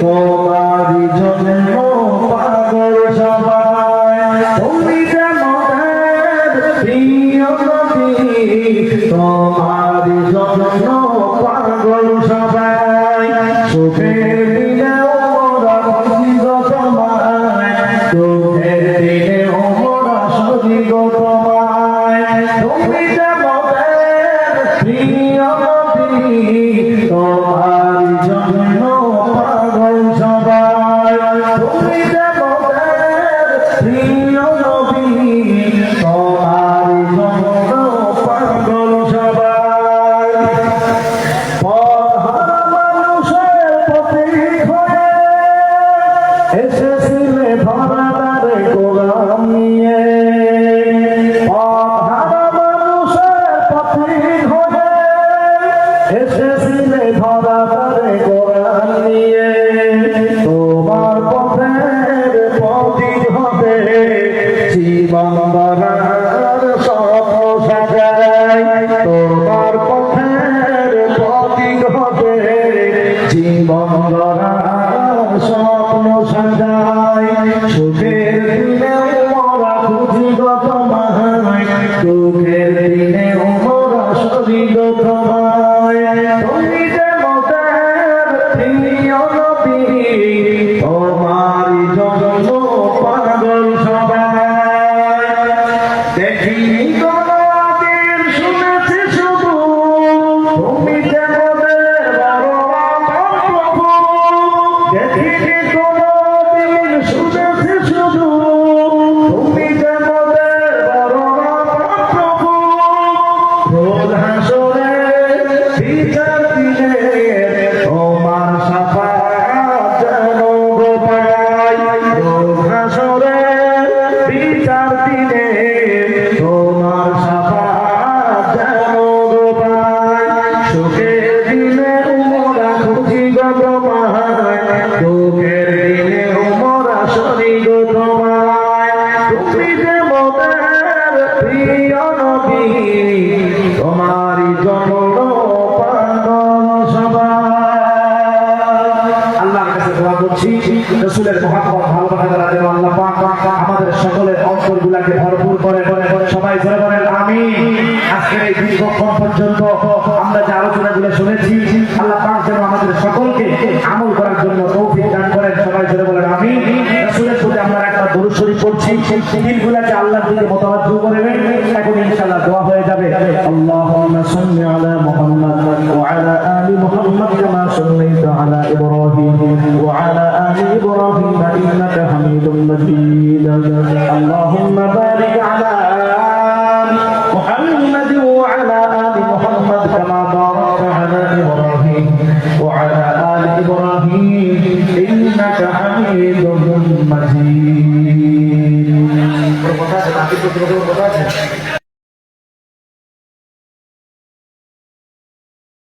তোমারি জন্য পাগল সবাই, তুমি যেমন প্রিয় নবী, তোমারি জন্য পাগল সবাই। সুখের দিনে ওরা সজিগ তোমায়, দুঃখের দিনে ওরা সজিগ তোমায়। তুমি যেমন প্রিয় নবী, তোমারি জন্য পাগল সবাই। তুমি যেমন প্রিয় নবী, তোমারি জন্য পাগল সবাই। পরহারা মানুষের প্রতীক হয়ে এসেছিলে ধরাধারে গোলাম নিয়ে। পরহারা মানুষের প্রতীক হয়ে এসেছিলে ধরাধারে গোলাম নিয়ে। তোমার পথের প্রতীক হবে জীবন গড়ার স্বপ্ন সাজাই। তোমার পথের প্রতীক হবে জীবন গড়ার স্বপ্ন সাজাই। সুখের দিনে মোরা খুঁজি গো তোমায়, দুঃখের দিনে মোরা সরি গো তোমায়। তুমি যে মোদের প্রিয় নবী, তোমারি জন্য পাগল সবাই। দেখিনি কোনদিন, শুনেছি শুধু, তুমি যে মোদের বড় আপন প্রভু। দেখিনি কোনদিন, শুনেছি শুধু, তুমি যে মোদের বড় আপন প্রভু। রোজ হাসরে বিচার দিনে তোমার শাফাআত যেন গো পাই। রোজ হাসরে বিচার দিনে তোমার শাফাআত যেন গো পাই। সুখের দিনে মোরা খুঁজি গো তোমায়, দুঃখের দিনে মোরা সরি গো তোমায়। তুমি যে মোদের প্রিয় নবী, তোমারি জন্য পাগল সবাই। আল্লাহর কাছে দোয়া করছি, রাসূলের মহব্বত ভালোবাসা দ্বারা যেন আল্লাহ পাক আমাদের সকলের অন্তরগুলোকে ভরপুর করে। সবাই জোরে বলেন আমিন। আজকের এই দীর্ঘক্ষণ পর্যন্ত আমরা যে আলোচনাগুলো শুনেছি, আল্লাহ পাক যেন আমাদের সকলকে আমল করার জন্য তৌফিক দান করেন। সবাই জোরে বলেন আমিন। রাসূলের প্রতি আমরা একটা দরুদ শরীফ পড়ছি, দিলগুলোকে আল্লাহর দিকে মুতাওয়াজ্জিহ করবেন। এখন ইনশাআল্লাহ দোয়া হয়ে যাবে। আল্লাহুম্মা সাল্লি আলা মুহাম্মাদ ওয়া আলা আলি মুহাম্মাদ কামা সাল্লাইতা আলা ইব্রাহিম ওয়া আলা আলি ইব্রাহিম ইন্নাকা হামিদুম মাজিদ। আল্লাহুম্মা বারিক আলা মুহাম্মাদ ওয়া আলা আলি মুহাম্মাদ কামা বারাকতা আলা ইব্রাহিম ওয়া আলা আলি ইব্রাহিম ইন্নাকা হামিদুম মাজিদ। কথা আছে, বাকি তো কথা আছে।